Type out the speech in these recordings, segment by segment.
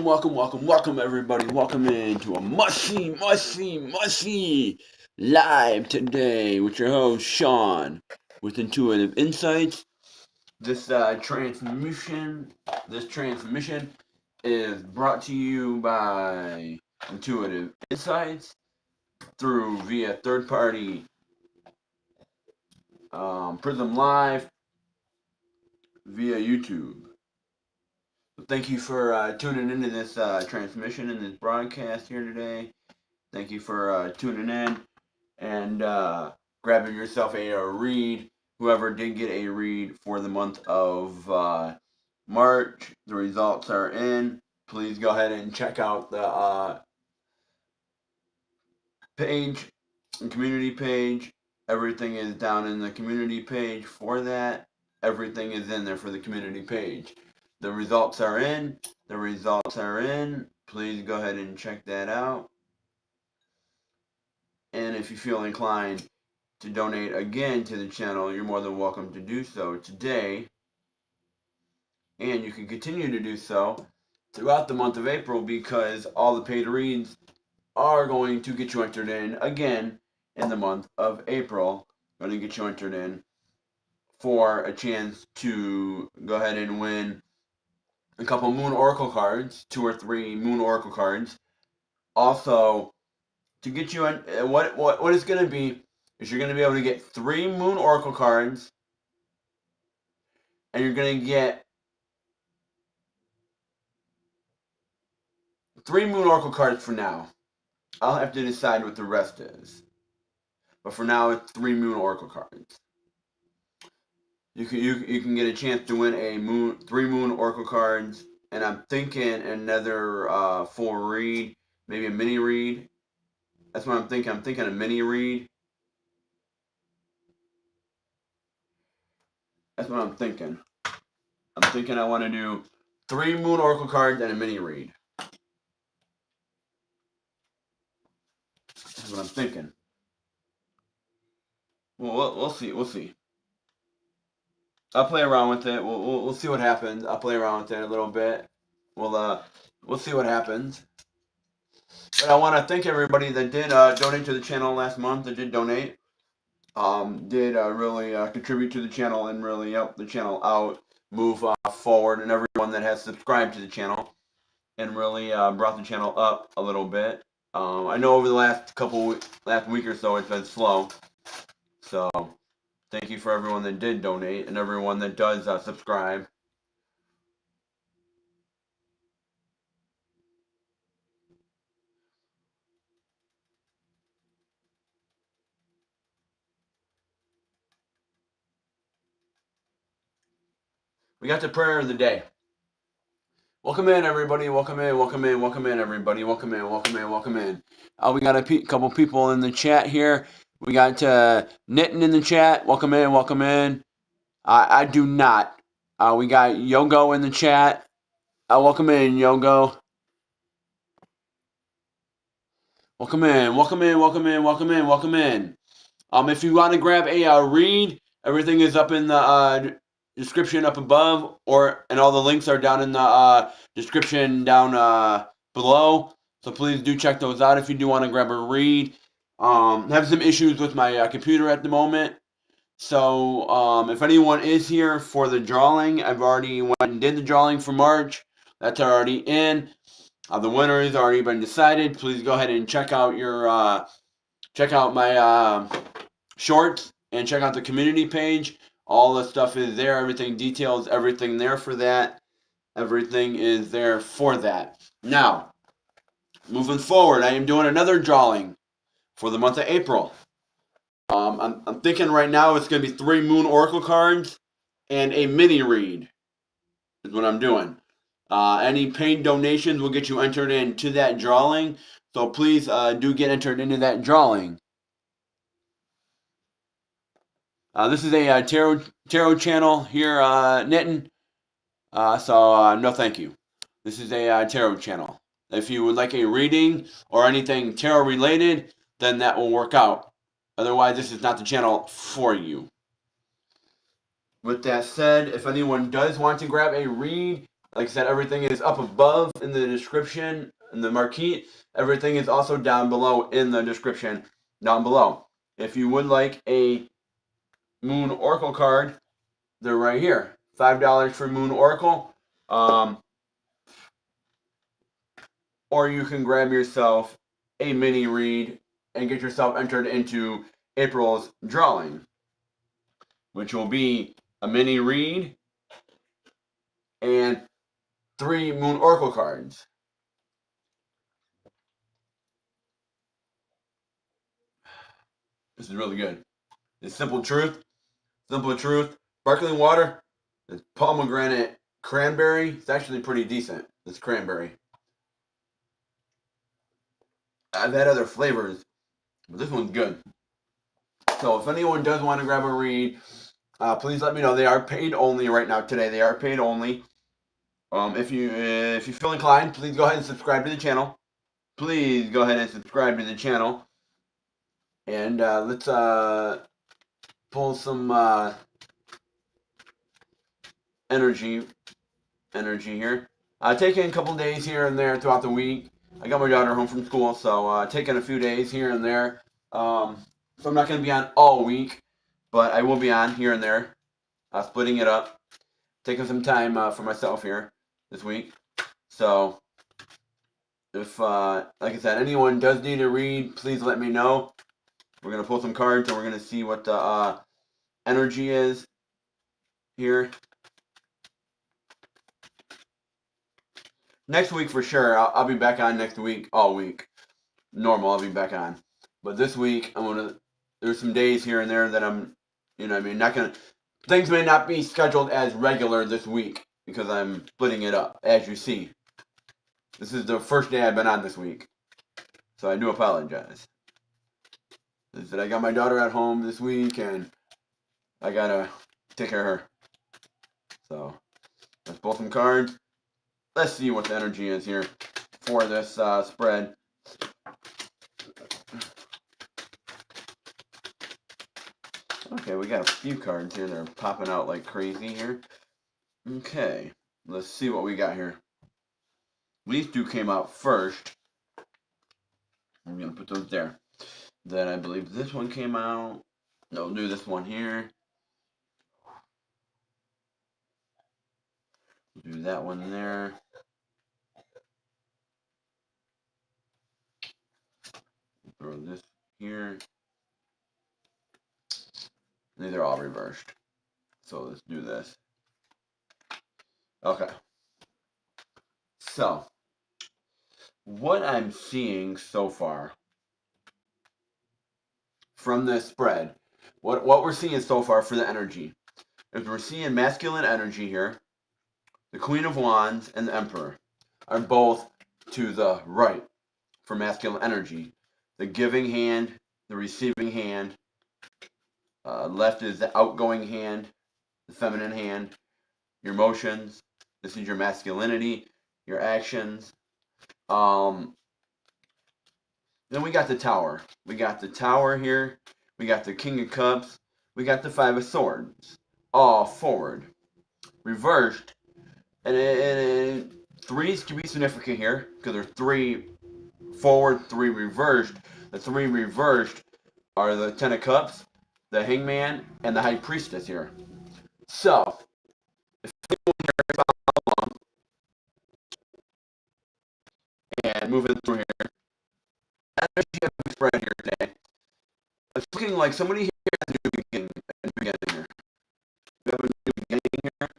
welcome everybody. Welcome into a must-see live today with your host Sean with Intuitive Insights. This transmission is brought to you by Intuitive Insights via third-party Prism Live via YouTube. Thank you for tuning into this transmission and this broadcast here today. Thank you for tuning in and grabbing yourself a read. Whoever did get a read for the month of March, the results are in. Please go ahead and check out the page, the community page. Everything is down in the community page for that. Everything is in there for the community page. The results are in. Please go ahead and check that out. And if you feel inclined to donate again to the channel, you're more than welcome to do so today. And you can continue to do so throughout the month of April, because all the paid reads are going to get you entered in again in the month of April. Going to get you entered in for a chance to go ahead and win a couple Moon Oracle cards, 2 or 3 Moon Oracle cards. Also, to get you in, what it's going to be is you're going to be able to get 3 Moon Oracle cards, and you're going to get 3 Moon Oracle cards for now. I'll have to decide what the rest is. But for now, it's 3 Moon Oracle cards. You can get a chance to win 3 Moon Oracle cards, and I'm thinking another full read, maybe a mini read. That's what I'm thinking. I'm thinking a mini read. That's what I'm thinking. I'm thinking I want to do 3 Moon Oracle cards and a mini read. That's what I'm thinking. Well, we'll see. We'll see. I'll play around with it. We'll see what happens. I'll play around with it a little bit. We'll see what happens. But I want to thank everybody that did donate to the channel last month. That did donate. Did really contribute to the channel and really help the channel out, move forward, and everyone that has subscribed to the channel and really brought the channel up a little bit. I know over the last week or so it's been slow. So thank you for everyone that did donate and everyone that does subscribe. We got the prayer of the day. Welcome in, everybody. Welcome in, everybody. Welcome in. We got a couple people in the chat here. We got Nitin in the chat. Welcome in. I do not. We got Yogo in the chat. Welcome in, Yogo. Welcome in. If you want to grab a read, everything is up in the description up above, and all the links are down in the description down below. So please do check those out if you do want to grab a read. Have some issues with my computer at the moment. So if anyone is here for the drawing, I've already went and did the drawing for March. That's already in. The winner has already been decided. Please go ahead and check out my shorts and check out the community page. All the stuff is there. Everything details, everything there for that. Everything is there for that. Now, moving forward, I am doing another drawing for the month of April. I'm thinking right now it's going to be 3 Moon Oracle cards and a mini read is what I'm doing. Any paid donations will get you entered into that drawing. So please do get entered into that drawing. This is a tarot channel here, Nitin. So no thank you. This is a tarot channel. If you would like a reading or anything tarot related, then that will work out. Otherwise, this is not the channel for you. With that said, if anyone does want to grab a read, Like I said, everything is up above in the description, in the marquee. Everything is also down below in the description, down below. If you would like a Moon Oracle card, they're right here. $5 for Moon Oracle. Or you can grab yourself a mini read and get yourself entered into April's drawing, which will be a mini read and 3 Moon Oracle cards. This is really good. It's Simple Truth, sparkling water, it's pomegranate cranberry. It's actually pretty decent, this cranberry. I've had other flavors, but this one's good. So if anyone does want to grab a read, please let me know. They are paid only right now today. They are paid only. If you feel inclined, please go ahead and subscribe to the channel. Please go ahead and subscribe to the channel. And let's pull some energy here. Taking a couple days here and there throughout the week. I got my daughter home from school, so taking a few days here and there. So I'm not going to be on all week, but I will be on here and there, splitting it up, taking some time for myself here this week. So if, like I said, anyone does need a read, please let me know. We're going to pull some cards and we're going to see what the energy is here. Next week for sure. I'll be back on next week, all week. Normal, I'll be back on. But this week, there's some days here and there that I'm, not going to, things may not be scheduled as regular this week because I'm splitting it up, as you see. This is the first day I've been on this week. So I do apologize. I got my daughter at home this week and I got to take care of her. So let's pull some cards. Let's see what the energy is here for this spread. Okay, we got a few cards here that are popping out like crazy here. Okay, let's see what we got here. These two came out first. I'm going to put those there. Then I believe this one came out. No, we'll do this one here. We'll do that one there. Throw this here. These are all reversed. So let's do this. Okay. So, what I'm seeing so far from this spread, what we're seeing so far for the energy, is we're seeing masculine energy here. The Queen of Wands and the Emperor are both to the right for masculine energy. The giving hand, the receiving hand. Left is the outgoing hand, the feminine hand. Your emotions. This is your masculinity, your actions. Then we got the Tower. We got the Tower here. We got the King of Cups. We got the Five of Swords. All forward. Reversed. And threes can be significant here because there's 3 forward, 3 reversed. The 3 reversed are the Ten of Cups, the Hangman, and the High Priestess here. So, if anyone here is following along and moving through here, energy of the spread here today. It's looking like somebody here has a new beginning here. You have a new beginning here.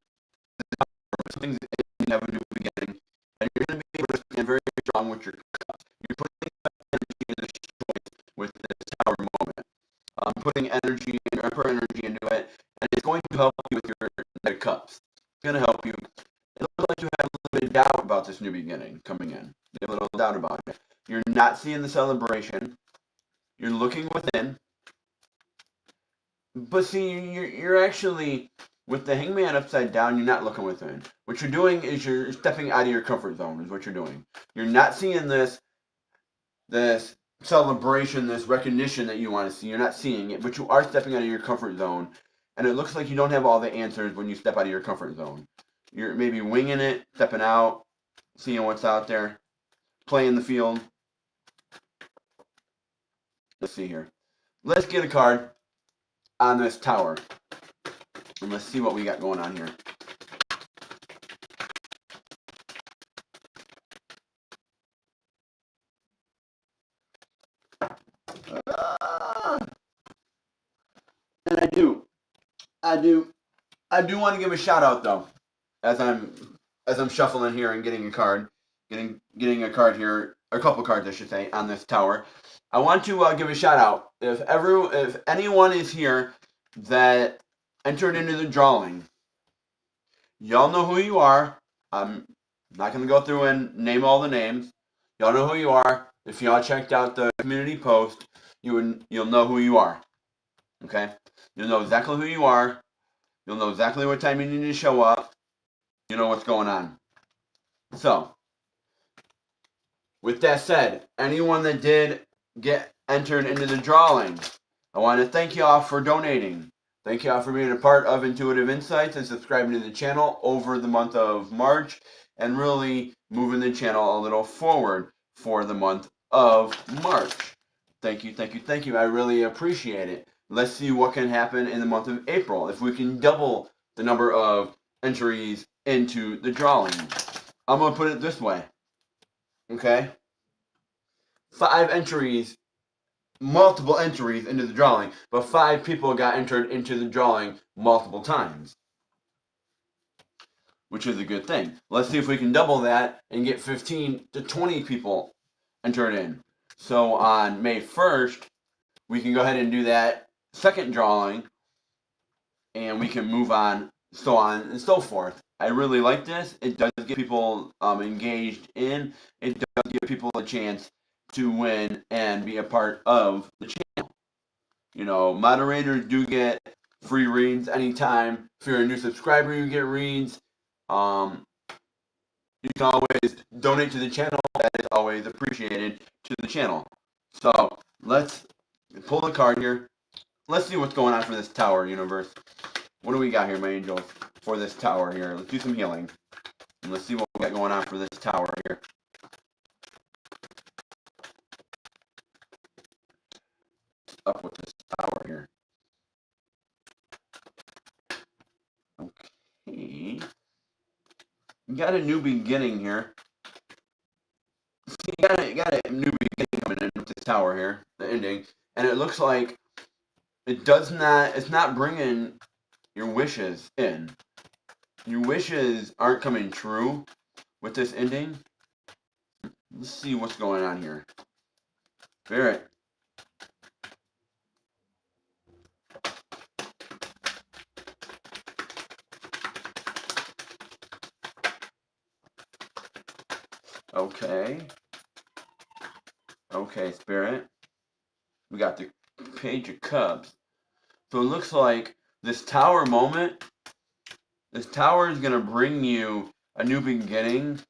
Something's you have a new beginning, and you're going to be able to stand very strong with your cups. You're putting energy in this choice with this Tower moment. Putting energy and upper energy into it, and it's going to help you with your Knight of Cups. It's going to help you. It looks like you have a little bit of doubt about this new beginning coming in. You have a little doubt about it. You're not seeing the celebration. You're looking within. But see, you're actually, with the Hangman upside down, you're not looking within. What you're doing is you're stepping out of your comfort zone, is what you're doing. You're not seeing this celebration, this recognition that you want to see. You're not seeing it, but you are stepping out of your comfort zone. And it looks like you don't have all the answers when you step out of your comfort zone. You're maybe winging it, stepping out, seeing what's out there, playing the field. Let's see here. Let's get a card on this tower. And let's see what we got going on here. And I do want to give a shout out though, as I'm shuffling here and getting a card, getting a card here, a couple cards I should say, on this tower. I want to give a shout out. If anyone is here that entered into the drawing, y'all know who you are. I'm not gonna go through and name all the names. Y'all know who you are. If y'all checked out the community post, you'll know who you are. Okay? You'll know exactly who you are. You'll know exactly what time you need to show up. You know what's going on. So, with that said, anyone that did get entered into the drawing, I want to thank y'all for donating. Thank y'all for being a part of Intuitive Insights and subscribing to the channel over the month of March and really moving the channel a little forward for the month of March. Thank you, thank you, thank you. I really appreciate it. Let's see what can happen in the month of April. If we can double the number of entries into the drawing. I'm going to put it this way. Okay? 5 entries, multiple entries into the drawing, but 5 people got entered into the drawing multiple times, which is a good thing. Let's see if we can double that and get 15 to 20 people entered in. So on May 1st, we can go ahead and do that second drawing, and we can move on and so forth. I really like this. It does get people engaged in. It does give people a chance to win and be a part of the channel. You know, moderators do get free reads anytime. If you're a new subscriber, you get reads. You can always donate to the channel. That is always appreciated to the channel. So let's pull the card here. Let's see what's going on for this tower universe. What do we got here, my angels, for this tower here? Let's do some healing. And let's see what we got going on for this tower here. Up with this tower here. Okay. We got a new beginning here. See, you got a new beginning coming in with this tower here, the ending. And it looks like it's not bringing your wishes in. Your wishes aren't coming true with this ending. Let's see what's going on here. Spirit. Okay. Okay, Spirit. We got the Page of Cups. So it looks like this tower moment, this tower is going to bring you a new beginning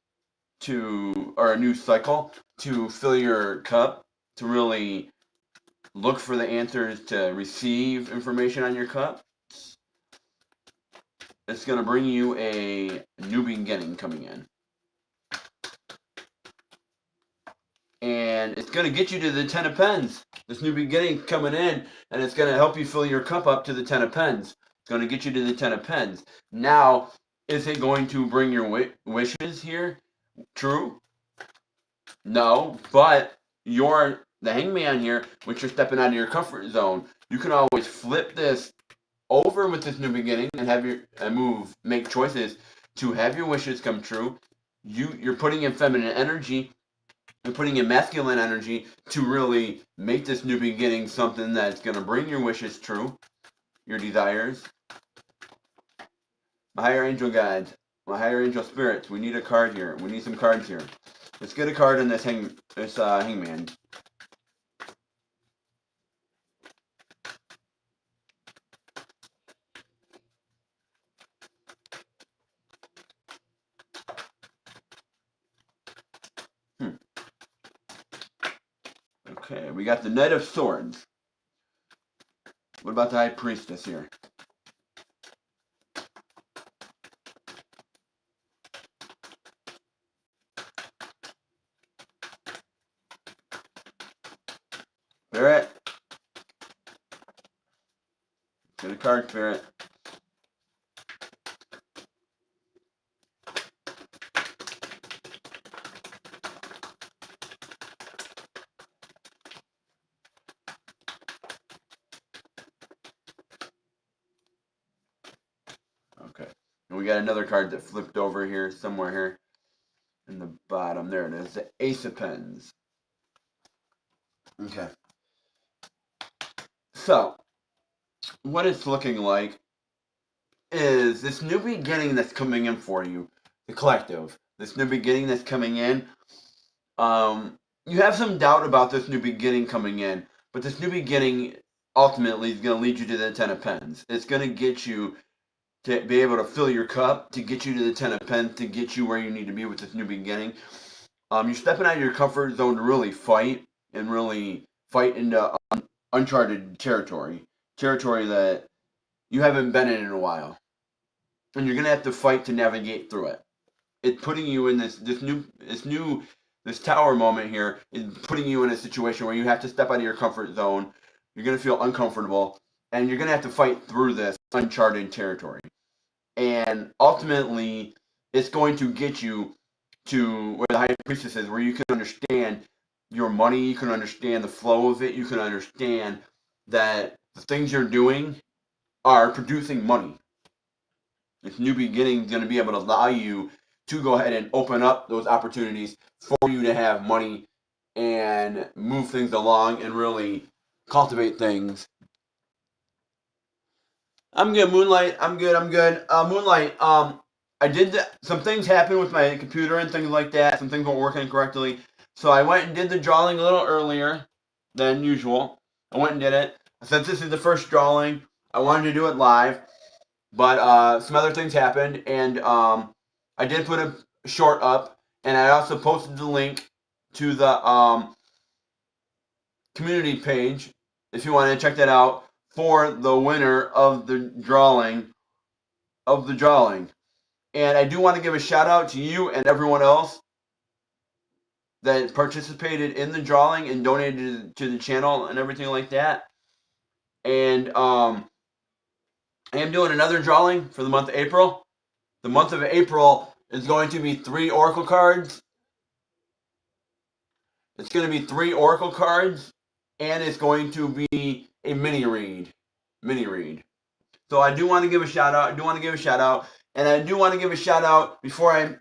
or a new cycle to fill your cup, to really look for the answers, to receive information on your cup. It's going to bring you a new beginning coming in. And it's going to get you to the 10 of Pens. This new beginning coming in, and it's going to help you fill your cup up to the 10 of Pens. It's going to get you to the 10 of Pens. Now, is it going to bring your wishes here true? No, but the Hangman here, which you're stepping out of your comfort zone, you can always flip this over with this new beginning and have make choices to have your wishes come true. You're putting in feminine energy. You're putting in masculine energy to really make this new beginning something that's going to bring your wishes true, your desires. My higher angel guides, my higher angel spirits, we need a card here. We need some cards here. Let's get a card in this Hangman. Okay, we got the Knight of Swords. What about the High Priestess here? Spirit. Get a card, Spirit. Okay. And we got another card that flipped over here, somewhere here in the bottom. There it is. The Ace of Pens. Okay. So, what it's looking like is this new beginning that's coming in for you, the collective. This new beginning that's coming in. You have some doubt about this new beginning coming in, but this new beginning ultimately is going to lead you to the Ten of Pens. It's going to get you to be able to fill your cup, to get you to the Ten of Pens, to get you where you need to be with this new beginning. You're stepping out of your comfort zone to really fight and really fight into uncharted territory that you haven't been in a while, and you're gonna have to fight to navigate through it. It's putting you in this tower moment here is putting you in a situation where you have to step out of your comfort zone. You're gonna feel uncomfortable, and you're gonna have to fight through this uncharted territory. And ultimately, it's going to get you to where the High Priestess is, where you can understand your money, you can understand the flow of it, you can understand that the things you're doing are producing money. This new beginning is going to be able to allow you to go ahead and open up those opportunities for you to have money and move things along and really cultivate things. I'm good, Moonlight. I'm good. Moonlight, I did some things happened with my computer and things like that. Some things weren't working correctly. So I went and did the drawing a little earlier than usual. I went and did it. Since this is the first drawing, I wanted to do it live. But some other things happened, and I did put a short up, and I also posted the link to the community page if you want to check that out for the winner of the drawing. And I do want to give a shout out to you and everyone else that participated in the drawing and donated to the channel and everything like that. And I am doing another drawing for the month of April. The month of April is going to be 3 Oracle cards. It's going to be 3 Oracle cards, and it's going to be a mini read. So I do want to give a shout out. And I do want to give a shout out before I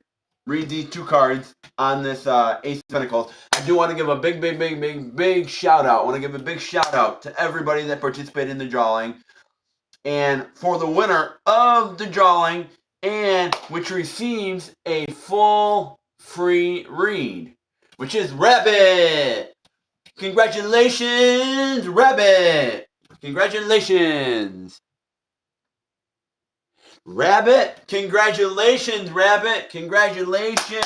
read these 2 cards on this Ace of Pentacles. I do want to give a big shout out. I want to give a big shout out to everybody that participated in the drawing. And for the winner of the drawing, and which receives a full free read, which is Rabbit. Congratulations, Rabbit. Congratulations. Rabbit. Congratulations, Rabbit. Congratulations.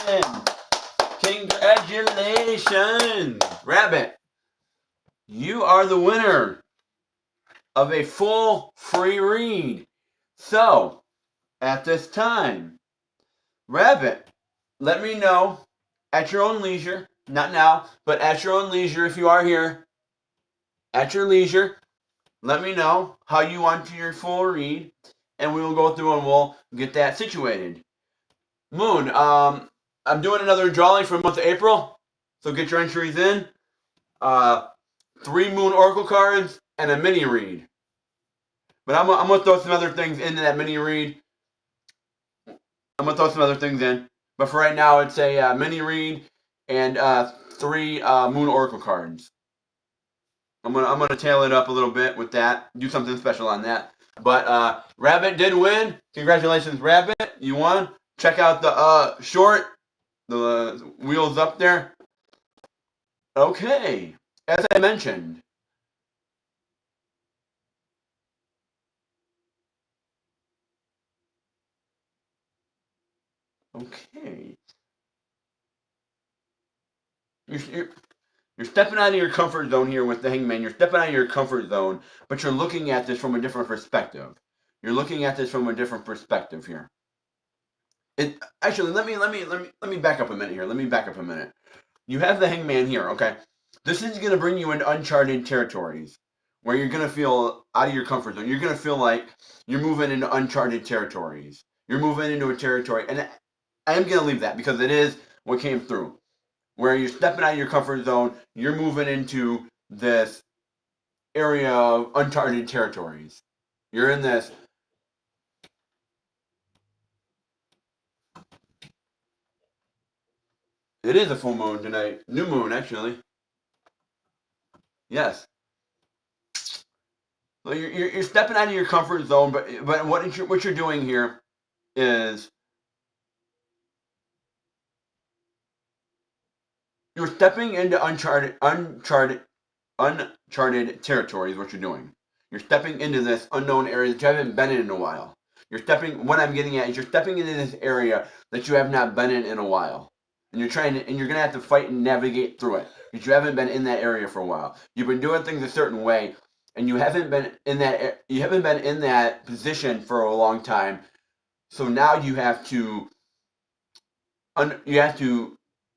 Congratulations, Rabbit. You are the winner of a full free read. So, at this time, Rabbit, let me know at your own leisure, not now, but at your own leisure if you are here, at your leisure, let me know how you want your full read, and we will go through and we'll get that situated. Moon, I'm doing another drawing for the month of April, so get your entries in. 3 Moon Oracle cards and a mini read. But I'm going to throw some other things into that mini read. I'm going to throw some other things in. But for right now, it's a mini read and 3 Moon Oracle cards. I'm gonna tail it up a little bit with that. Do something special on that. But Rabbit did win. Congratulations, Rabbit. You won. Check out the short. The wheels up there. Okay. As I mentioned. Okay. You're stepping out of your comfort zone here with the Hangman. You're stepping out of your comfort zone, but you're looking at this from a different perspective. You're looking at this from a different perspective here. Actually, let me back up a minute here. You have the Hangman here, okay? This is going to bring you into uncharted territories where you're going to feel out of your comfort zone. You're going to feel like you're moving into uncharted territories. You're moving into a territory, and I am going to leave that because it is what came through. Where you're stepping out of your comfort zone, you're moving into this area of uncharted territories. You're in this. It is a full moon tonight. New moon, actually. Yes. So you're stepping out of your comfort zone, but what you're doing here is you're stepping into uncharted territory is what you're doing. You're stepping into this unknown area that you haven't been in a while. What I'm getting at is you're stepping into this area that you have not been in a while. And you're gonna have to fight and navigate through it because you haven't been in that area for a while. You've been doing things a certain way, and you haven't been in that position for a long time. So now you have to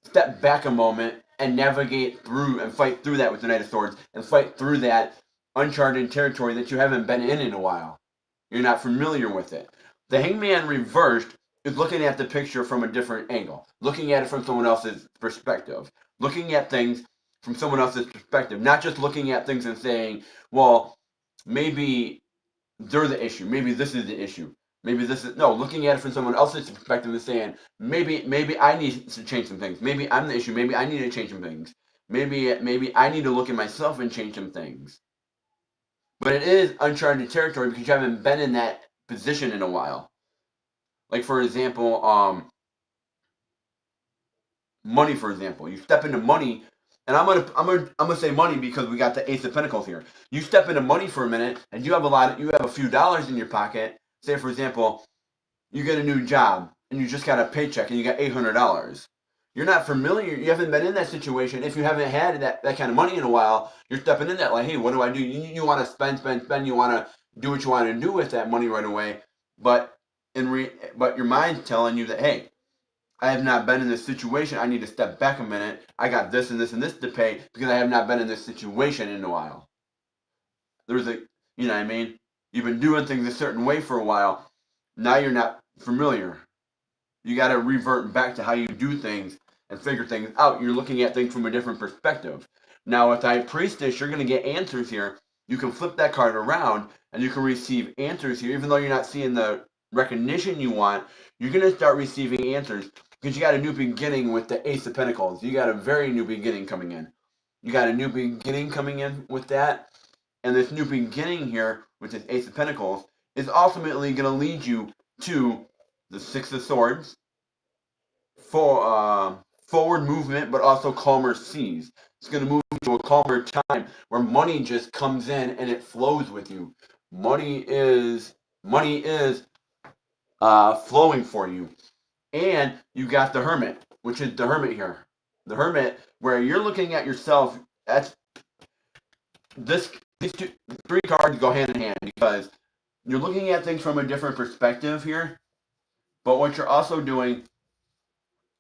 step back a moment and navigate through and fight through that with the Knight of Swords and fight through that uncharted territory that you haven't been in a while. You're not familiar with it. The Hangman reversed is looking at the picture from a different angle, looking at it from someone else's perspective, looking at things from someone else's perspective, not just looking at things and saying, well, maybe they're the issue, maybe this is the issue. Maybe this is no looking at it from someone else's perspective and saying maybe I need to change some things. Maybe I'm the issue. Maybe I need to change some things. Maybe I need to look at myself and change some things. But it is uncharted territory because you haven't been in that position in a while. Like for example, money. For example, you step into money, and I'm gonna say money because we got the Ace of Pentacles here. You step into money for a minute, and you have a few dollars in your pocket. Say for example, you get a new job and you just got a paycheck and you got $800. You're not familiar. You haven't been in that situation. If you haven't had that kind of money in a while, you're stepping in that like, hey, what do I do? You want to spend. You want to do what you want to do with that money right away. But but your mind's telling you that, hey, I have not been in this situation. I need to step back a minute. I got this and this and this to pay because I have not been in this situation in a while. There's you know what I mean? You've been doing things a certain way for a while. Now you're not familiar. You got to revert back to how you do things and figure things out. You're looking at things from a different perspective. Now, with High Priestess, you're going to get answers here. You can flip that card around and you can receive answers here. Even though you're not seeing the recognition you want, you're going to start receiving answers because you got a new beginning with the Ace of Pentacles. You got a very new beginning coming in. You got a new beginning coming in with that. And this new beginning here with this Ace of Pentacles is ultimately going to lead you to the Six of Swords, for forward movement, but also calmer seas. It's going to move to a calmer time where money just comes in and it flows with you. Money is flowing for you, and you got the Hermit, which is the Hermit here. The Hermit, where you're looking at yourself. That's these three cards go hand in hand because you're looking at things from a different perspective here. But what you're also doing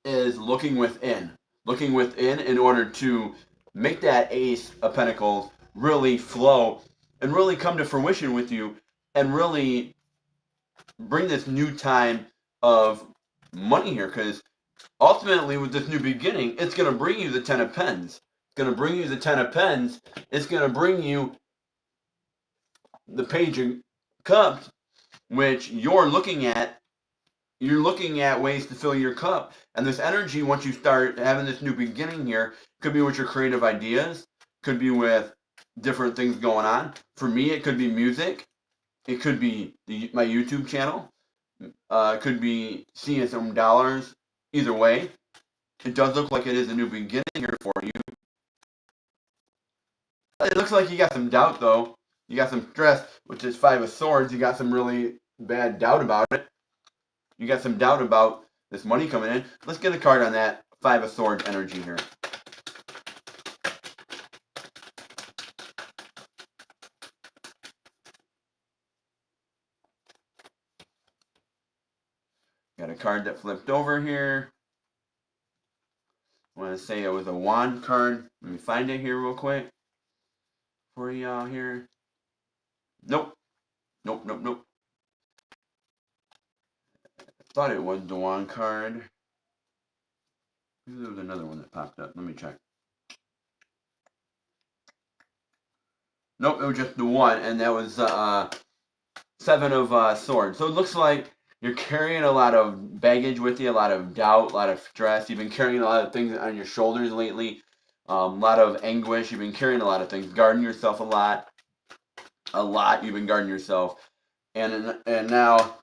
is looking within in order to make that Ace of Pentacles really flow and really come to fruition with you and really bring this new time of money here. Because ultimately, with this new beginning, it's going to bring you the Ten of Pens. It's going to bring you the Ten of Pens. It's going to bring you the Page of Cups, which you're looking at ways to fill your cup. And this energy, once you start having this new beginning here, could be with your creative ideas, could be with different things going on. For me, it could be music. It could be my YouTube channel. It could be seeing some dollars. Either way, it does look like it is a new beginning here for you. It looks like you got some doubt, though. You got some stress, which is Five of Swords. You got some really bad doubt about it. You got some doubt about this money coming in. Let's get a card on that Five of Swords energy here. Got a card that flipped over here. I want to say it was a wand card. Let me find it here real quick for y'all here. Nope. Nope, nope, nope. I thought it was the wand card. Maybe there was another one that popped up. Let me check. Nope, it was just the one, and that was seven of swords. So it looks like you're carrying a lot of baggage with you, a lot of doubt, a lot of stress. You've been carrying a lot of things on your shoulders lately. A lot of anguish. You've been carrying a lot of things, guarding yourself a lot. You've been guarding yourself, and now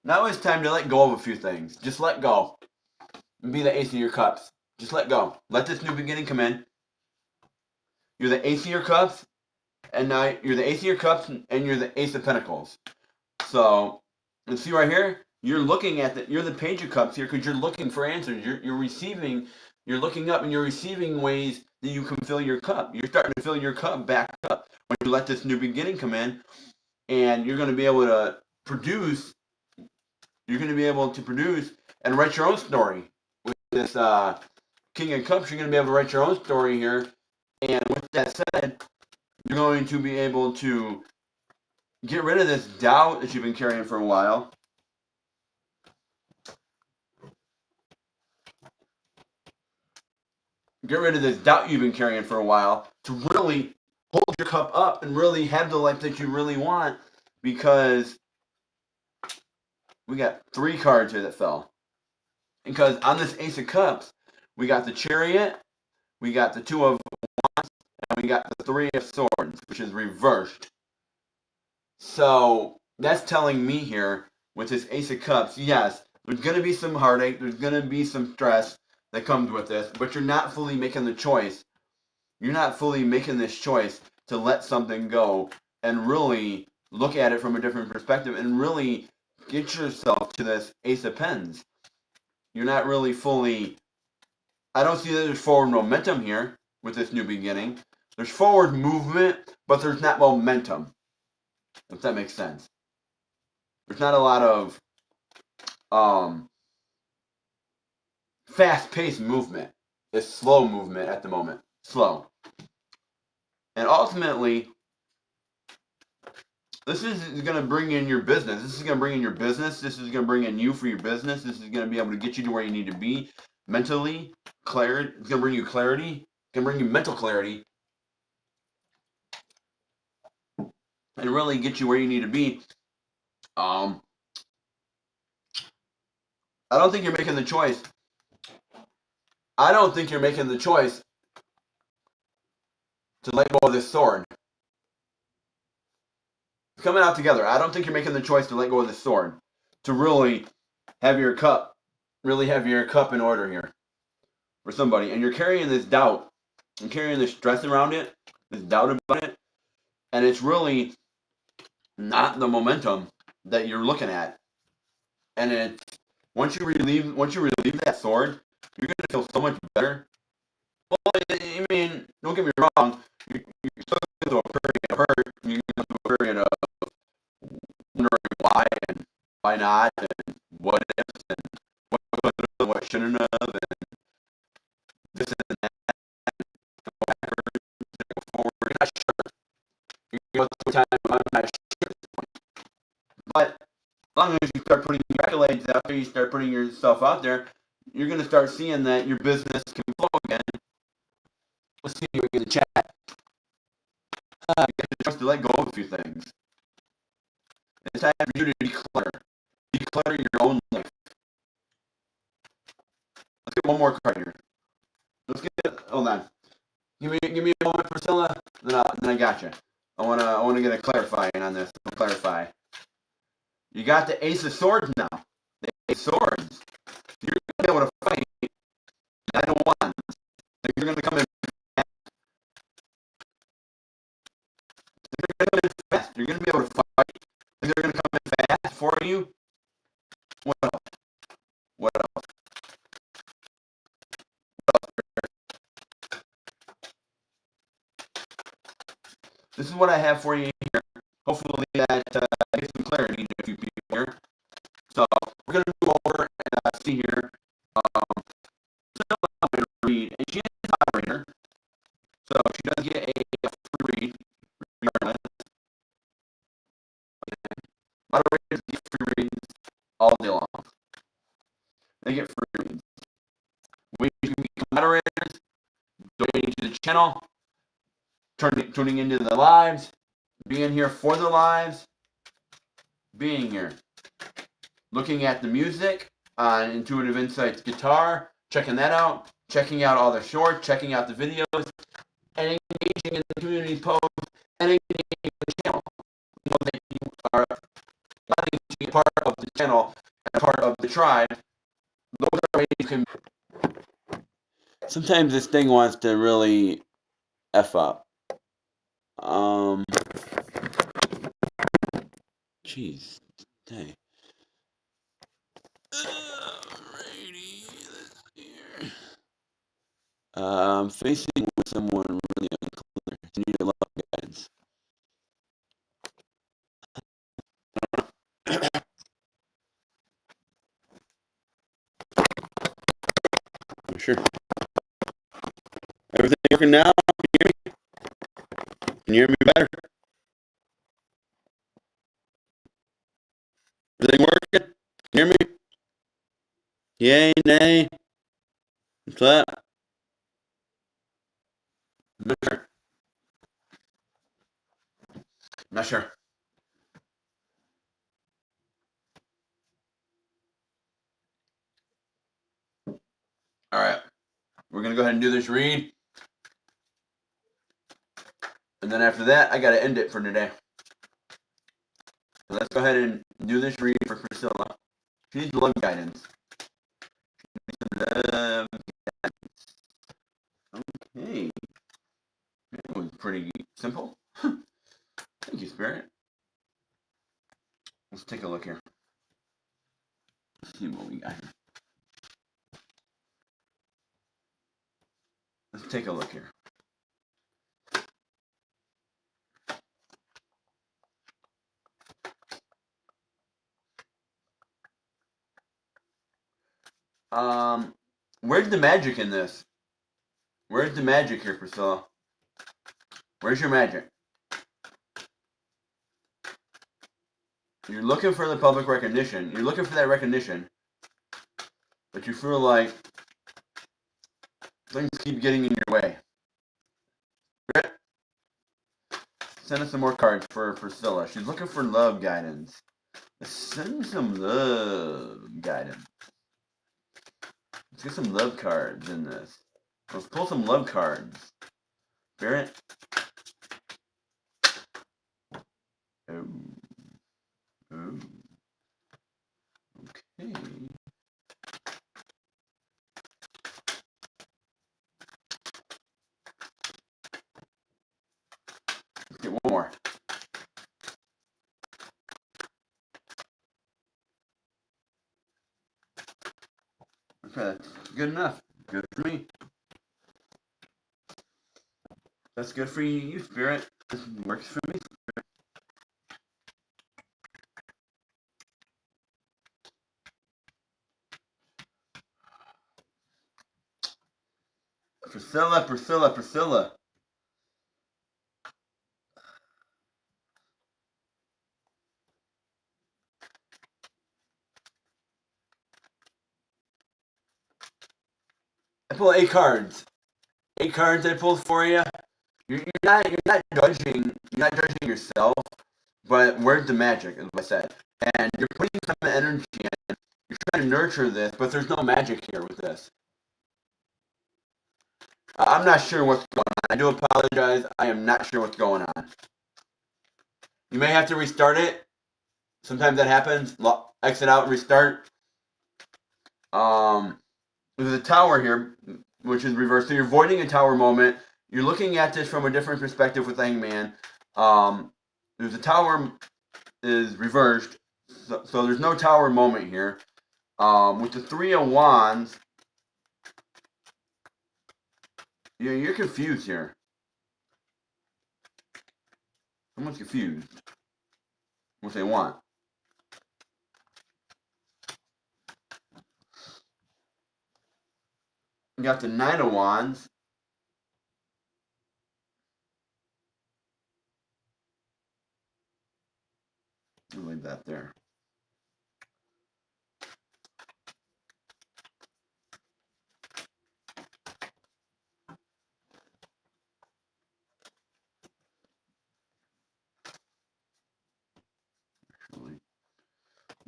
it's time to let go of a few things. Just let go. Be the ace of your cups. Just let go. Let this new beginning come in. You're the ace of your cups, and now you're the ace of your cups, and you're the ace of pentacles. So, and see right here, you're looking at you're the page of cups here because you're looking for answers. You're receiving. You're looking up and you're receiving ways that you can fill your cup. You're starting to fill your cup back up when you let this new beginning come in, and you're going to be able to produce. You're going to be able to produce and write your own story with this King of Cups. You're going to be able to write your own story here, and with that said, you're going to be able to get rid of this doubt that you've been carrying for a while. Get rid of this doubt you've been carrying for a while to really hold your cup up and really have the life that you really want, because we got 3 cards here that fell. Because on this Ace of Cups, we got the Chariot, we got the 2 of Wands, and we got the 3 of Swords, which is reversed. So that's telling me here with this Ace of Cups, yes, there's going to be some heartache, there's going to be some stress that comes with this, but you're not fully making the choice. You're not fully making this choice to let something go and really look at it from a different perspective and really get yourself to this Ace of Pens. You're not really fully... I don't see that there's forward momentum here with this new beginning. There's forward movement, but there's not momentum, if that makes sense. There's not a lot of fast-paced movement. It's slow movement at the moment. Slow. And ultimately, this is going to bring in your business. This is going to bring in your business. This is going to bring in you for your business. This is going to be able to get you to where you need to be mentally. Clarity. It's going to bring you clarity. It's going to bring you mental clarity. And really get you where you need to be. I don't think you're making the choice. I don't think you're making the choice to let go of this sword. It's coming out together. I don't think you're making the choice to let go of this sword. To really have your cup in order here for somebody. And you're carrying this doubt. And carrying this stress around it. This doubt about it. And it's really not the momentum that you're looking at. And it's once you relieve that sword, you're gonna feel so much better. Well, I mean, don't get me wrong, you're still going through a period of hurt, you're going through a period of wondering why and why not, and what ifs, and what could have, and what shouldn't have, and this and that, and go backwards, and go forward. You're not sure. You go through time, I'm not sure at this point. But as long as you start putting your accolades out there, you start putting yourself out there, you're going to start seeing that your business can flow again. Let's see if we get a chat. You have to let go of a few things. It's time for you to declutter your own life. Let's get one more card here. Hold on. Give me a moment, Priscilla. Then I got you. I wanna get a clarifying on this. Clarify. You got the Ace of Swords now. The Ace of Swords. You're gonna be able to fight. Nine of Wands. You're gonna come in fast. You're gonna come in fast. You're gonna be able to fight. They're gonna come in fast for you. What else? What else? This is what I have for you here. Hopefully that gives some clarity to a few people here. So we're going to move over and see here. read, and she is a moderator, so she does get a free read regardless. Moderators get free reads all day long. They get free reads. We can become moderators, donating to the channel, tuning into the lives, being here for the lives, being here, looking at the music on Intuitive Insights guitar, checking that out, checking out all the shorts, checking out the videos, and engaging in the community posts, and engaging in the channel. You know that you are wanting to be part of the channel and part of the tribe. Those are ways you can. Sometimes this thing wants to really F up. Jeez. Dang. Alrighty, let's see here. I'm facing with someone really unclear. You need a lot of guidance. Sure. Everything working now? Can you hear me? Can you hear me better? Everything working? Can you hear me? Yay, nay? Clap? Not sure. Not sure. All right. We're going to go ahead and do this read. And then after that, I got to end it for today. So let's go ahead and do this read for Priscilla. She needs love guidance. Love guidance. Okay. That was pretty simple. Thank you, Spirit. Let's take a look here. Let's see what we got here. Let's take a look here. Where's the magic in this? Where's the magic here, Priscilla? Where's your magic? You're looking for the public recognition. You're looking for that recognition. But you feel like things keep getting in your way. Send us some more cards for Priscilla. She's looking for love guidance. Let's send some love guidance. Let's get some love cards in this. Let's pull some love cards. Spirit. Oh. Oh. Okay. Let's get one more. Okay, that's good enough. Good for me. That's good for you, Spirit. This works for me, Spirit. Priscilla, Priscilla, Priscilla. I pull 8 cards. 8 cards I pulled for you. You're not judging yourself, but where's the magic, as I said. And you're putting some energy in. You're trying to nurture this, but there's no magic here with this. I'm not sure what's going on. I do apologize. I am not sure what's going on. You may have to restart it. Sometimes that happens. Exit out and restart. There's a tower here, which is reversed. So you're voiding a tower moment. You're looking at this from a different perspective with Hangman. There's a tower is reversed. So there's no tower moment here. With the 3 of Wands, you're confused here. Someone's confused. What they want. We got the Nine of Wands. I'll leave that there.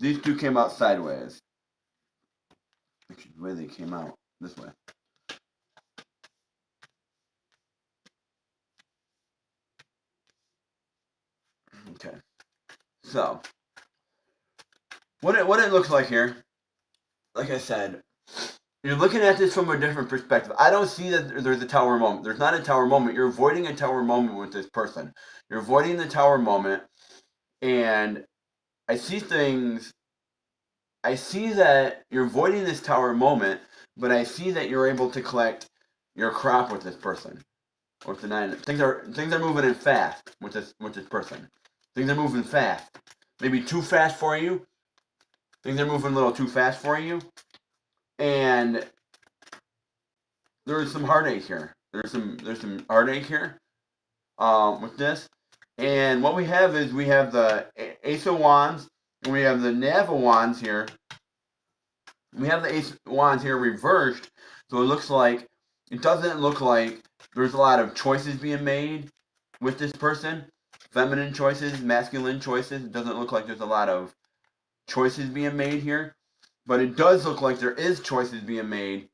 These two came out sideways. Actually, the way they came out, this way. Okay. So, what it looks like here, like I said, you're looking at this from a different perspective. I don't see that there's a tower moment. There's not a tower moment. You're avoiding a tower moment with this person. You're avoiding the tower moment, and I see things. I see that you're avoiding this tower moment, but I see that you're able to collect your crop with this person. Or with the nine. Things are moving in fast with this person. Things are moving fast. Maybe too fast for you. Things are moving a little too fast for you. And there's some heartache here. There's some heartache here with this. And what we have is we have the Ace of Wands, and we have the Knave of Wands here. We have the Ace of Wands here reversed, so it doesn't look like there's a lot of choices being made with this person. Feminine choices, masculine choices. It doesn't look like there's a lot of choices being made here. But it does look like there is choices being made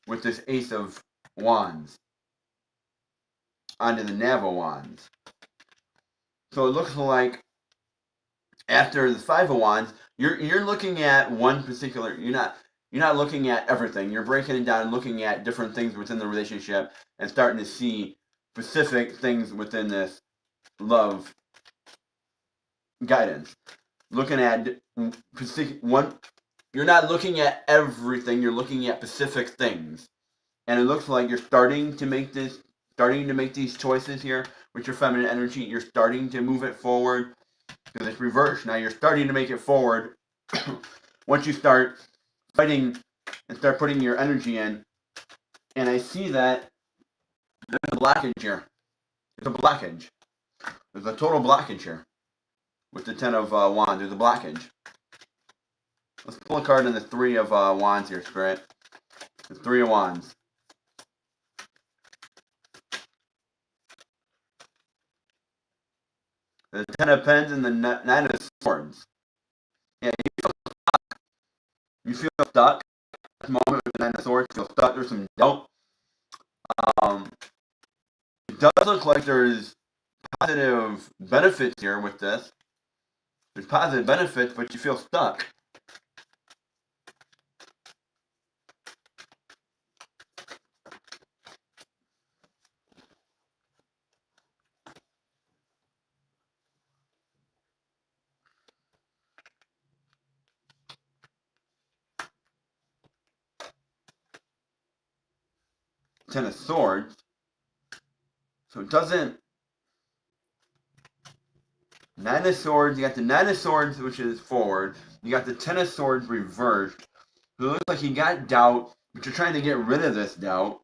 with this Ace of Wands onto the Knave of Wands. So it looks like after the Five of Wands, you're looking at one particular. You're not looking at everything. You're breaking it down, looking at different things within the relationship, and starting to see specific things within this love guidance. Looking at specific one. You're not looking at everything. You're looking at specific things, and it looks like you're starting to make these choices here with your feminine energy. You're starting to move it forward because it's reversed. Now you're starting to make it forward. Once you start fighting and start putting your energy in, and I see that there's a blockage here. There's a blockage. There's a total blockage here with the Ten of Wands. There's a blockage. Let's pull a card in the Three of Wands here, Spirit. The Three of Wands. The Ten of Pens and the Nine of Swords. Yeah, you feel stuck. At this moment with the Nine of Swords, you feel stuck. There's some doubt. It does look like there's positive benefits here with this. There's positive benefits, but you feel stuck. Ten of Swords. So it doesn't. Nine of Swords. You got the Nine of Swords, which is forward. You got the Ten of Swords reversed. So it looks like you got doubt, but you're trying to get rid of this doubt.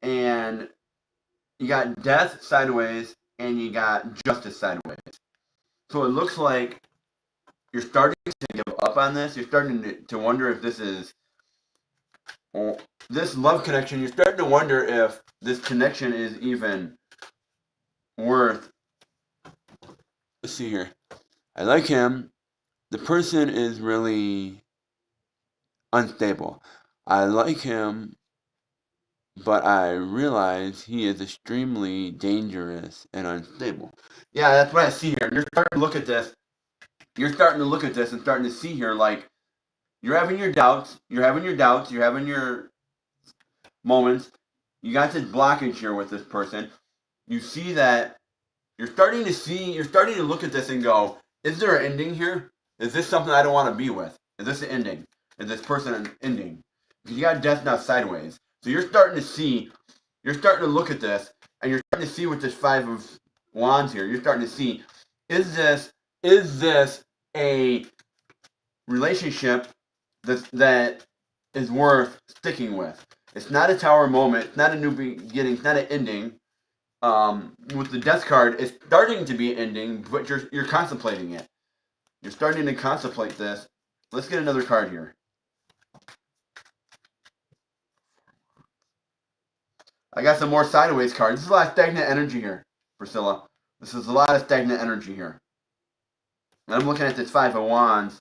And you got Death sideways, and you got Justice sideways. So it looks like you're starting to give up on this. You're starting to wonder if this is this love connection. You're starting to wonder if this connection is even worth. Let's see here. I like him. The person is really unstable. I like him, but I realize he is extremely dangerous and unstable. Yeah, that's what I see here. You're starting to look at this. You're starting to look at this and starting to see here, like, you're having your doubts. You're having your moments. You got this blockage here with this person. You see that you're starting to look at this and go, is there an ending here? Is this something I don't want to be with? Is this an ending? Is this person an ending? Because you got Death now sideways. So you're starting to look at this, and you're starting to see with this Five of Wands here, you're starting to see, is this a relationship that is worth sticking with. It's not a tower moment. It's not a new beginning. It's not an ending. With the death card, it's starting to be an ending, but you're contemplating it. You're starting to contemplate this. Let's get another card here. I got some more sideways cards. This is a lot of stagnant energy here, Priscilla. This is a lot of stagnant energy here. And I'm looking at this Five of Wands.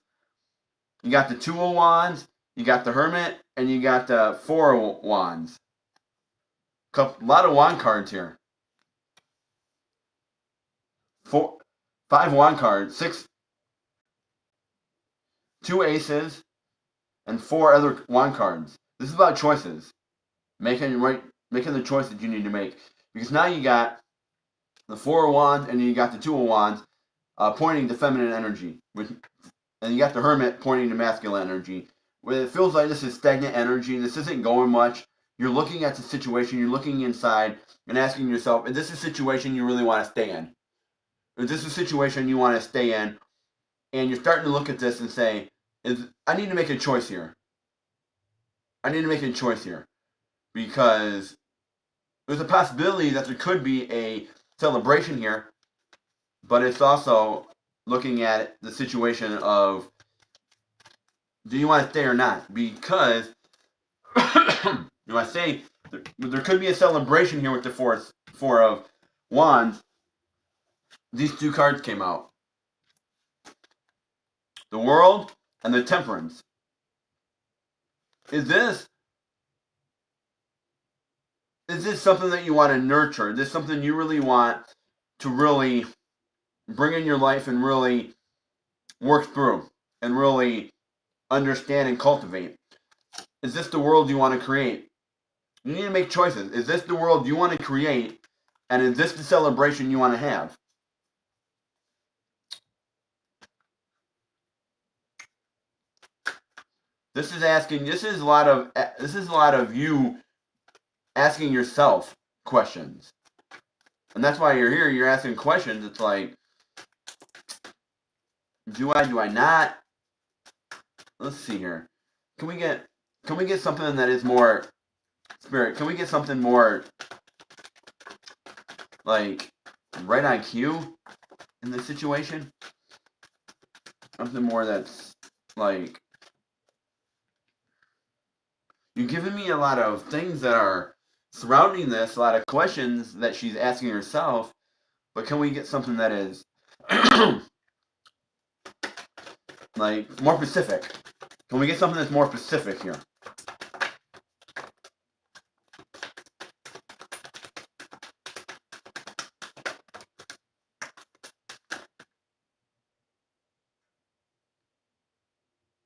You got the Two of Wands, you got the Hermit, and you got the Four of Wands. A lot of wand cards here. 5 wand cards, 2 aces, and 4 other wand cards. This is about choices. Making the choices you need to make. Because now you got the 4 of Wands and you got the 2 of Wands pointing to feminine energy. And you got the Hermit pointing to masculine energy. It feels like this is stagnant energy. This isn't going much. You're looking at the situation. You're looking inside and asking yourself, is this a situation you really want to stay in? Is this a situation you want to stay in? And you're starting to look at this and say, I need to make a choice here. I need to make a choice here. Because there's a possibility that there could be a celebration here, but it's also looking at the situation of, do you want to stay or not? Because you want to say there could be a celebration here with the four of Wands. These 2 cards came out. The World and the Temperance. Is this something that you want to nurture? Is this something you really want to really bring in your life and really work through and really understand and cultivate? Is this the world you want to create? You need to make choices. Is this the world you want to create? And is this the celebration you want to have? This is a lot of you asking yourself questions. And that's why you're here. You're asking questions. It's like, do I not? Let's see here. Can we get something that is more Spirit? Can we get something more like right on cue in this situation? Something more that's like, you're giving me a lot of things that are surrounding this, a lot of questions that she's asking herself, but can we get something that is like more specific? Can we get something that's more specific here?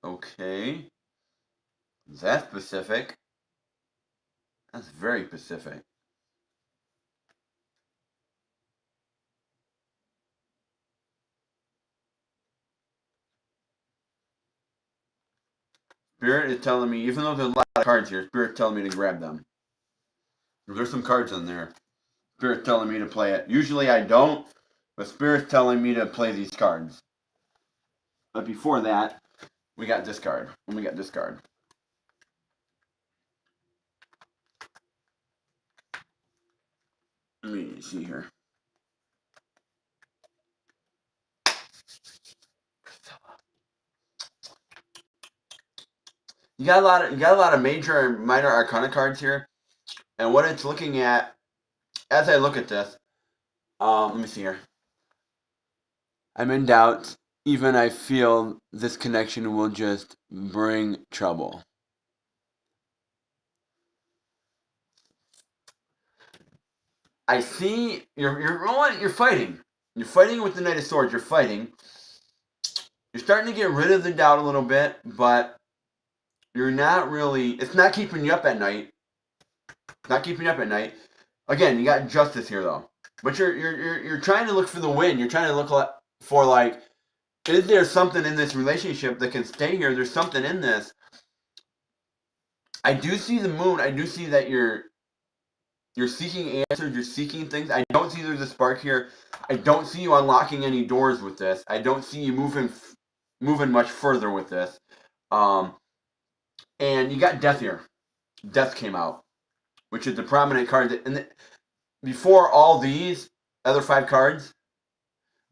Okay. That's specific. That's very specific. Spirit is telling me, even though there's a lot of cards here, Spirit's telling me to grab them. There's some cards in there. Spirit's telling me to play it. Usually I don't, but Spirit's telling me to play these cards. But before that, we got this card. And we got this card. Let me see here. You got a lot of major and minor arcana cards here. And what it's looking at, as I look at this, let me see here. I'm in doubt. Even I feel this connection will just bring trouble. I see you're fighting. You're fighting with the Knight of Swords. You're fighting. You're starting to get rid of the doubt a little bit, but you're not really. It's not keeping you up at night. It's not keeping you up at night. Again, you got justice here though, but you're trying to look for the win. You're trying to look for like, is there something in this relationship that can stay here? There's something in this. I do see the moon. I do see that you're seeking answers. You're seeking things. I don't see there's a spark here. I don't see you unlocking any doors with this. I don't see you moving much further with this. And you got death here. Death came out, which is the prominent card. And before all these other 5 cards,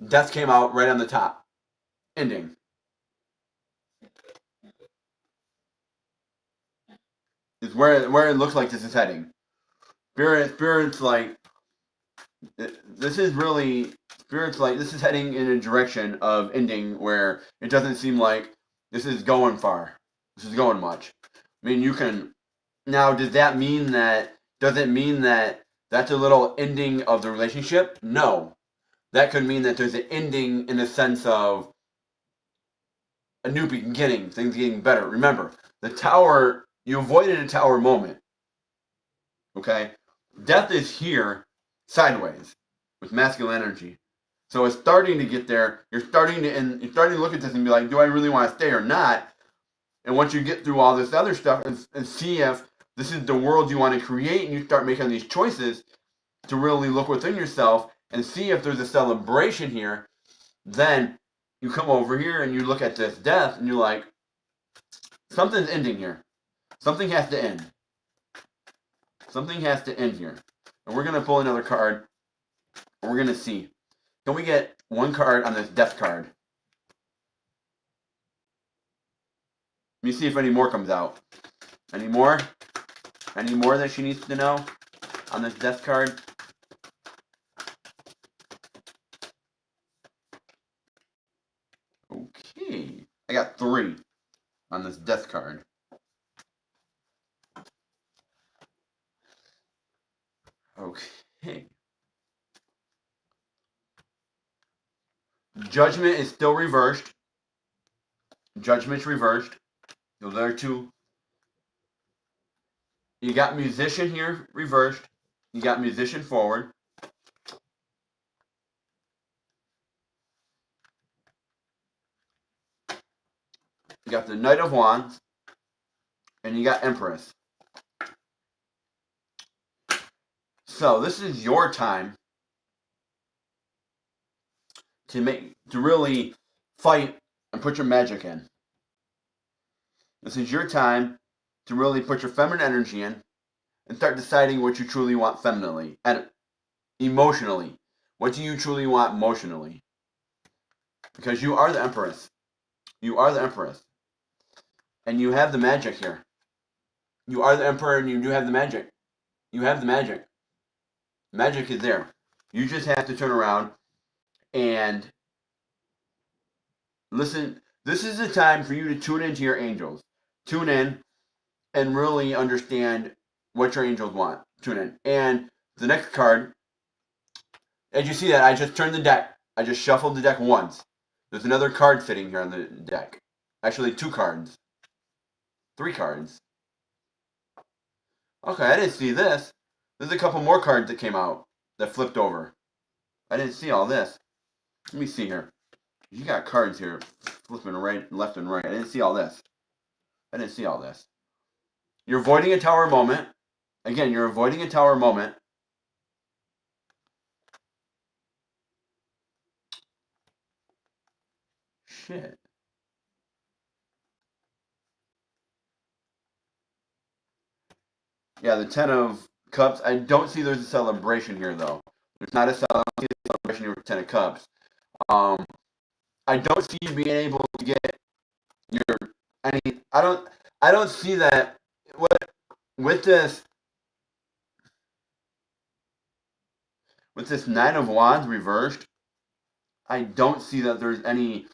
death came out right on the top. Ending. Is where it looks like this is heading. Spirit's like, this is really, Spirit's like, this is heading in a direction of ending where it doesn't seem like this is going far. This is going much. I mean, you can, now, does it mean that that's a little ending of the relationship? No. That could mean that there's an ending in the sense of a new beginning, things getting better. Remember, the tower, you avoided a tower moment. Okay? Death is here sideways with masculine energy. So it's starting to get there. You're starting to look at this and be like, do I really want to stay or not? And once you get through all this other stuff and see if this is the world you want to create, and you start making these choices to really look within yourself and see if there's a celebration here, then you come over here and you look at this death and you're like, something's ending here. Something has to end. Something has to end here. And we're going to pull another card. And we're going to see. Can we get one card on this death card? Let me see if any more comes out. Any more? Any more that she needs to know on this death card? Okay. I got 3 on this death card. Okay. Judgment is still reversed. Judgment's reversed. So there are 2. You got musician here reversed. You got musician forward. You got the Knight of Wands. And you got Empress. So this is your time to really fight and put your magic in. This is your time to really put your feminine energy in and start deciding what you truly want femininely and emotionally. What do you truly want emotionally? Because you are the Empress. You are the Empress. And you have the magic here. You are the Emperor and you do have the magic. You have the magic. Magic is there. You just have to turn around and listen. This is the time for you to tune into your angels. Tune in and really understand what your angels want. Tune in. And the next card, as you see that, I just turned the deck. I just shuffled the deck once. There's another card sitting here on the deck. Actually, 2 cards. 3 cards. Okay, I didn't see this. There's a couple more cards that came out that flipped over. I didn't see all this. Let me see here. You got cards here flipping right, left and right. I didn't see all this. I didn't see all this. You're avoiding a tower moment. Again, you're avoiding a tower moment. Shit. Yeah, the 10 of Cups. I don't see there's a celebration here, though. There's not a celebration here with 10 of Cups. I don't see you being able to get your any. I don't see that. What with this 9 of Wands reversed. I don't see that there's any.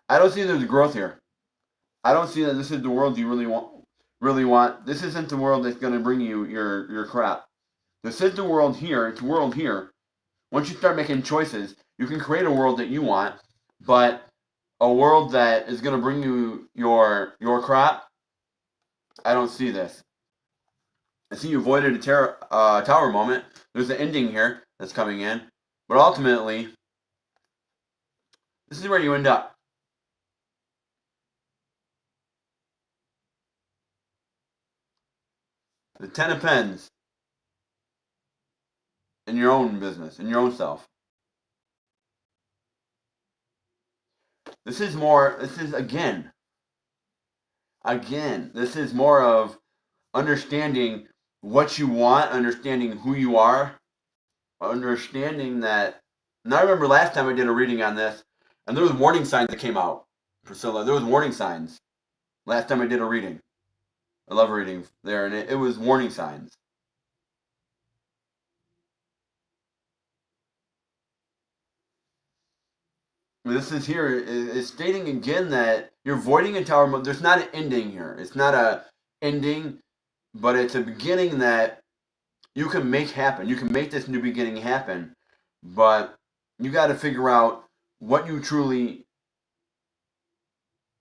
I don't see there's growth here. I don't see that this is the world you really want. Really want. This isn't the world that's going to bring you your crap. This is the world here. It's world here. Once you start making choices, you can create a world that you want, but a world that is going to bring you your crap. I don't see this. I see you avoided a tower moment. There's an ending here that's coming in, but ultimately, this is where you end up. The 10 of Pens in your own business, in your own self. This is more, this is again, this is more of understanding what you want, understanding who you are, understanding that. And I remember last time I did a reading on this, and there was warning signs that came out, Priscilla. There was warning signs last time I did a reading. I love reading there, and it was warning signs. This is here is stating again that you're voiding a tower mode. There's not an ending here. It's not a ending, but it's a beginning that you can make happen. You can make this new beginning happen, but you got to figure out what you truly.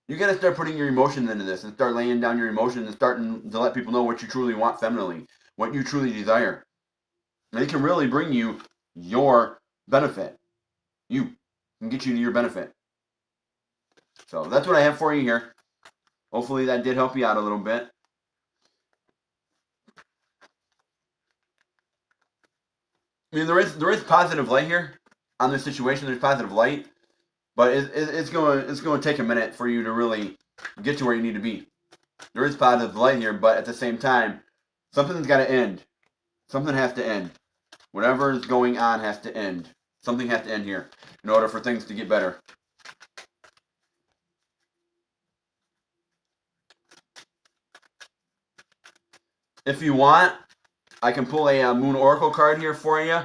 You got to start putting your emotions into this and start laying down your emotions and starting to let people know what you truly want femininely, what you truly desire. And it can really bring you your benefit. You can get you to your benefit. So that's what I have for you here. Hopefully that did help you out a little bit. I mean, there is positive light here on this situation. There's positive light, but it's going to take a minute for you to really get to where you need to be. There is positive light here, but at the same time, something's got to end. Something has to end. Whatever is going on has to end. Something has to end here in order for things to get better. If you want, I can pull a Moon Oracle card here for you.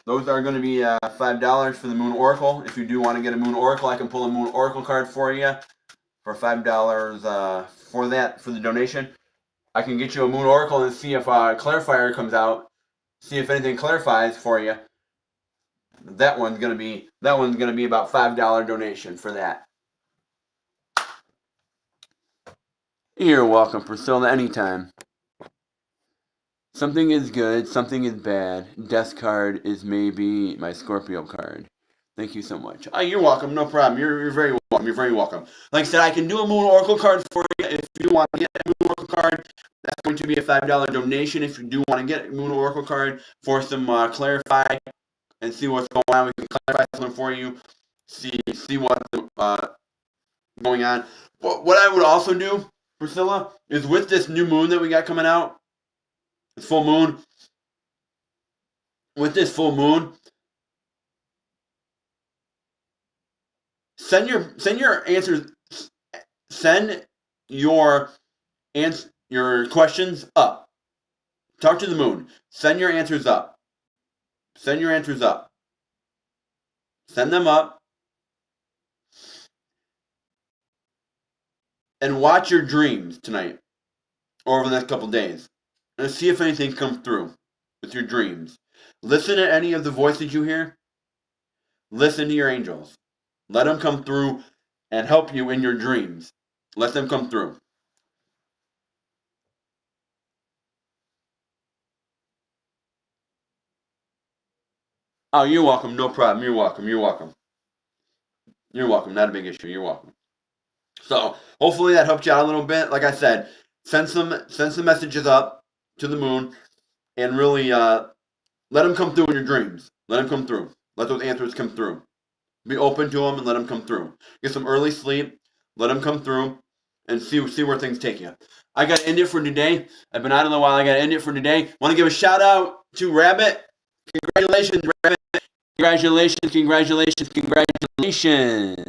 Those are going to be $5 for the Moon Oracle. If you do want to get a Moon Oracle, I can pull a Moon Oracle card for you for $5 for that, for the donation. I can get you a Moon Oracle and see if a clarifier comes out. See if anything clarifies for you. That one's gonna be about $5 donation for that. You're welcome, Priscilla, anytime. Something is good, something is bad. Death card is maybe my Scorpio card. Thank you so much. Oh, you're welcome, no problem. You're very welcome. You're very welcome. Like I said, I can do a Moon Oracle card for you if you want to get a Moon Oracle card. That's going to be a $5 donation. If you do want to get a Moon Oracle card for some clarify and see what's going on, we can clarify something for you. See what's going on. What I would also do, Priscilla, is with this new moon that we got coming out, this full moon. With this full moon, send your answers. Send your questions up. Talk to the moon. Send your answers up. Send your answers up. Send them up. And watch your dreams tonight or over the next couple days. And see if anything comes through with your dreams. Listen to any of the voices you hear. Listen to your angels. Let them come through and help you in your dreams. Let them come through. Oh, you're welcome. No problem. You're welcome. You're welcome. You're welcome. Not a big issue. You're welcome. So hopefully that helped you out a little bit. Like I said, send some messages up to the moon and really let them come through in your dreams. Let them come through. Let those answers come through. Be open to them and let them come through. Get some early sleep. Let them come through and see where things take you. I got to end it for today. I've been out in a while. I got to end it for today. Want to give a shout out to Rabbit. Congratulations, Rabbit. Congratulations, congratulations, congratulations.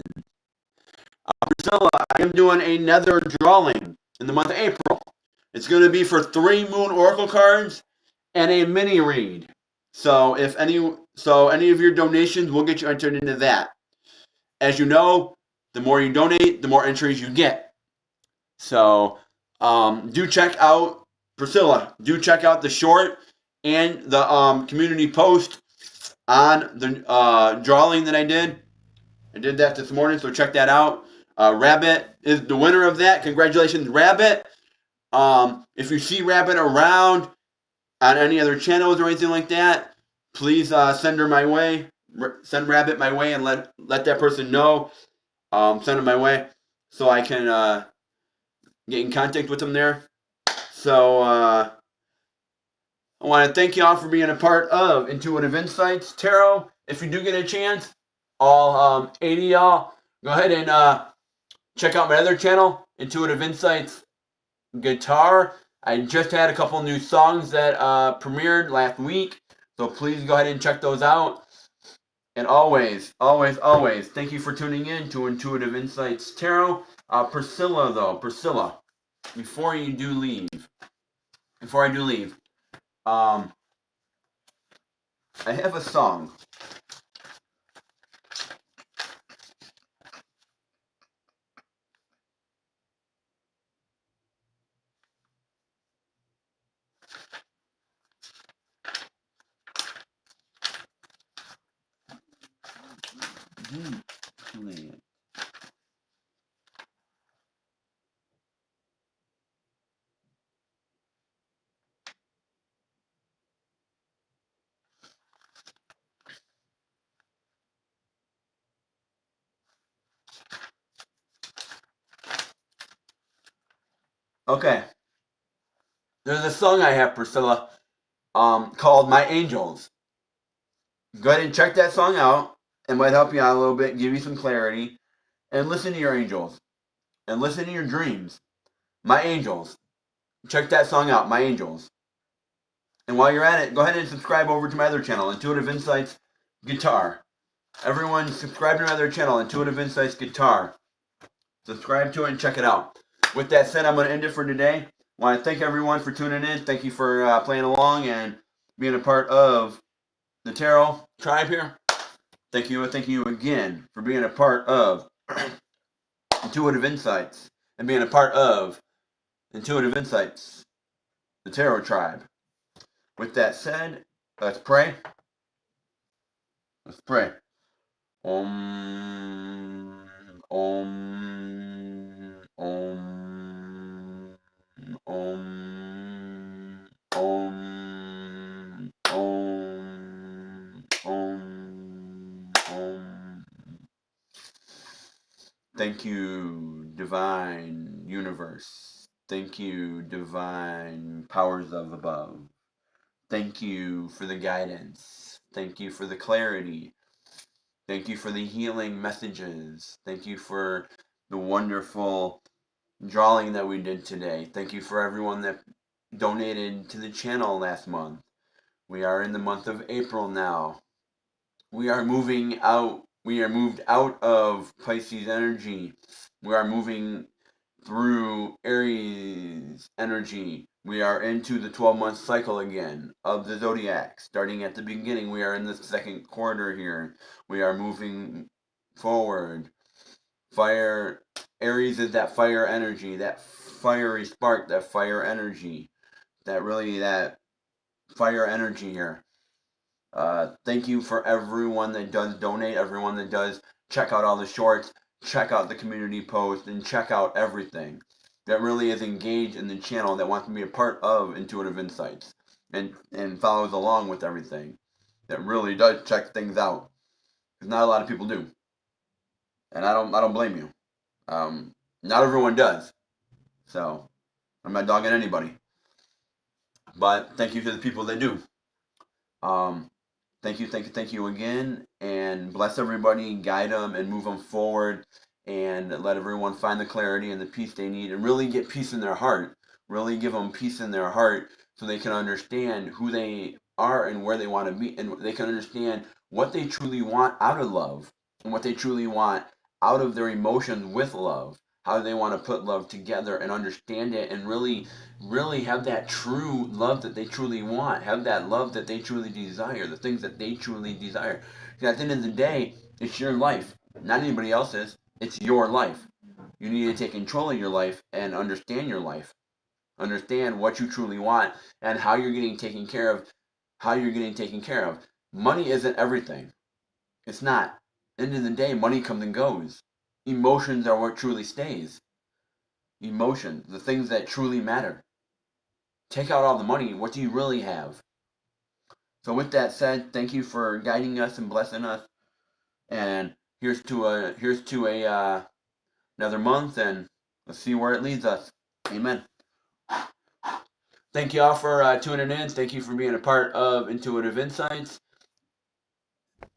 Priscilla, I am doing another drawing in the month of April. It's going to be for 3 Moon Oracle cards and a mini read. So if any of your donations will get you entered into that. As you know, the more you donate, the more entries you get. So do check out Priscilla. Do check out the short and the community post on the drawing that I did. I did that this morning, so check that out. Rabbit is the winner of that. Congratulations, Rabbit. If you see Rabbit around on any other channels or anything like that, please send her my way. Send Rabbit my way and let that person know. Send her my way so I can get in contact with them there. So I want to thank y'all for being a part of Intuitive Insights Tarot. If you do get a chance, all 80 y'all, go ahead and check out my other channel, Intuitive Insights Guitar. I just had a couple new songs that premiered last week, so please go ahead and check those out. And always, always, always, thank you for tuning in to Intuitive Insights Tarot. Priscilla, before I do leave, I have a song. Okay, there's a song I have, Priscilla, called My Angels. Go ahead and check that song out. It might help you out a little bit, give you some clarity. And listen to your angels. And listen to your dreams. My Angels. Check that song out, My Angels. And while you're at it, go ahead and subscribe over to my other channel, Intuitive Insights Guitar. Everyone subscribe to my other channel, Intuitive Insights Guitar. Subscribe to it and check it out. With that said, I'm going to end it for today. I want to thank everyone for tuning in. Thank you for playing along and being a part of the Tarot tribe here. Thank you again for being a part of Intuitive Insights and being a part of Intuitive Insights, the Tarot tribe. With that said, let's pray. Let's pray. Om, Om, Om, Om, Om, Om, Om, Om. Thank you, divine universe. Thank you, divine powers of above. Thank you for the guidance. Thank you for the clarity. Thank you for the healing messages. Thank you for the wonderful drawing that we did today. Thank you for everyone that donated to the channel last month. We are in the month of April now. We are moving out. We are moved out of Pisces energy. We are moving through Aries energy. We are into the 12-month cycle again of the zodiac. Starting at the beginning, we are in the second quarter here. We are moving forward. Fire, Aries is that fire energy, that fiery spark, that fire energy, that fire energy here. Thank you for everyone that does donate, everyone that does check out all the shorts, check out the community post, and check out everything that really is engaged in the channel, that wants to be a part of Intuitive Insights and follows along with everything, that really does check things out, because not a lot of people do, and I don't blame you. Not everyone does, so I'm not dogging anybody, but thank you to the people that do. Thank you again, and bless everybody, guide them, and move them forward, and let everyone find the clarity and the peace they need, and really get peace in their heart. Really give them peace in their heart so they can understand who they are and where they want to be, and they can understand what they truly want out of love, and what they truly want out of their emotions with love. How they want to put love together and understand it, and really have that true love that they truly want, have that love that they truly desire, the things that they truly desire. Because at the end of the day, it's your life, not anybody else's. It's your life. You need to take control of your life and understand your life. Understand what you truly want and how you're getting taken care of. Money isn't everything. It's not. At the end of the day, money comes and goes. Emotions are what truly stays. Emotions, the things that truly matter. Take out all the money. What do you really have? So with that said, thank you for guiding us and blessing us. And here's to another month, and let's see where it leads us. Amen. Thank you all for tuning in. Thank you for being a part of Intuitive Insights.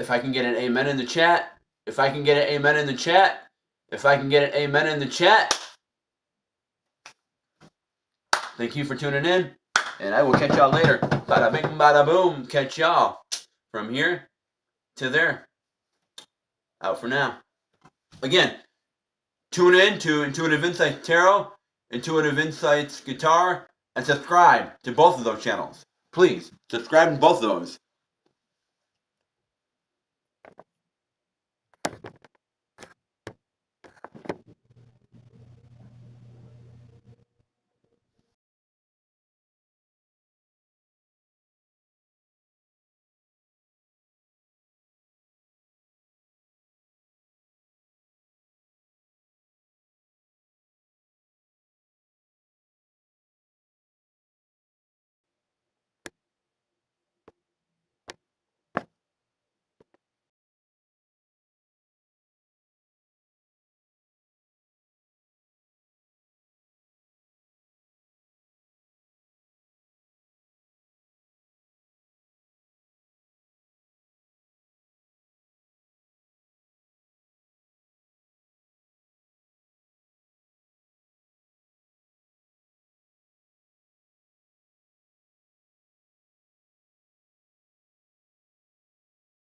If I can get an amen in the chat. If I can get an amen in the chat. If I can get an amen in the chat. Thank you for tuning in. And I will catch y'all later. Bada bing, bada boom. Catch y'all from here to there. Out for now. Again, tune in to Intuitive Insights Tarot, Intuitive Insights Guitar, and subscribe to both of those channels. Please, subscribe to both of those.